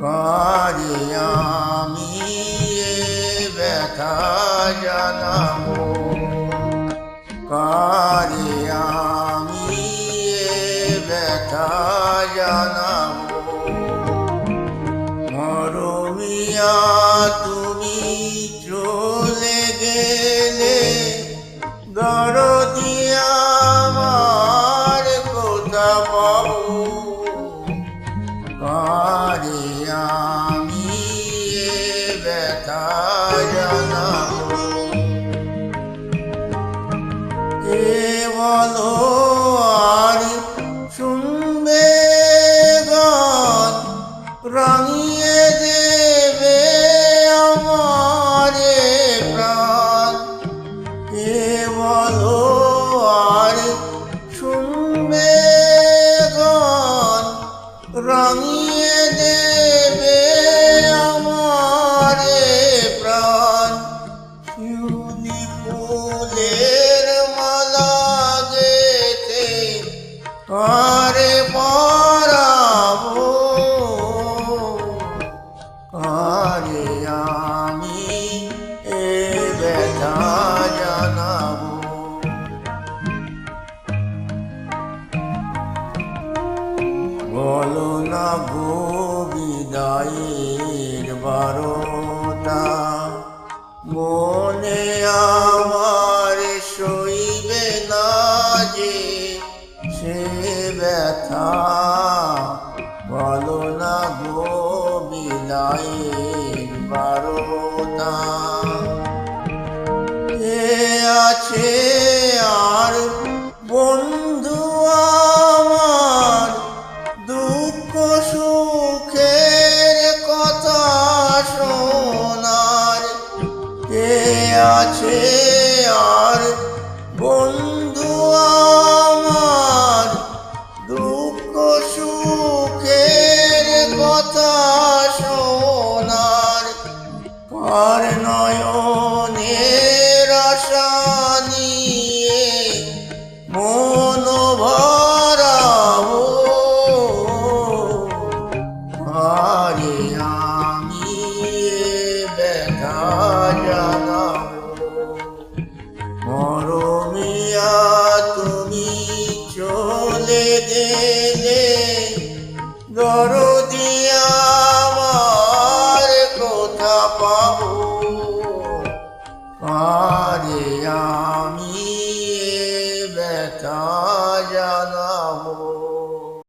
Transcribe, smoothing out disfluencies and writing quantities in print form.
কারে আমি এ ব্যথা জানাবো, কারে আমি এ ব্যথা জানাবো। মরমিয়া তুমি চলে গেলে, দরদি আমার কোথা পাবো। কারে আমি এ ব্যথা জানাবো। কে বলো আর শুনবে গান, রাঙিয়ে দেবে আমার প্রাণ। কে বলো আর শুনবে গান, রাঙিয়ে দেবে আমার প্রাণ। শিউলি ফুলের মালা গেথে কারে পরাবো, কারে আমি এ ব্যথা জানাবো। বলো না গো বিদায়ের বারোটা, মনে আমার সইবে না যে সে ব্যথা। বলো না গো বিদায়ের বারোটা, কে আছে আর বন্ধু আমার দুঃখ সুখের কথা শোনার। কে আছে আর বন্ধু আমার দুঃখ সুখের কথা শোনার। কার নয়নের আশা নিয়ে মন ভরাবো, কারে আমি এ ব্যথা জানাবো। মরমিয়া তুমি চলে গেলে, দরদি আমার কোথা পাবো। কারে আমি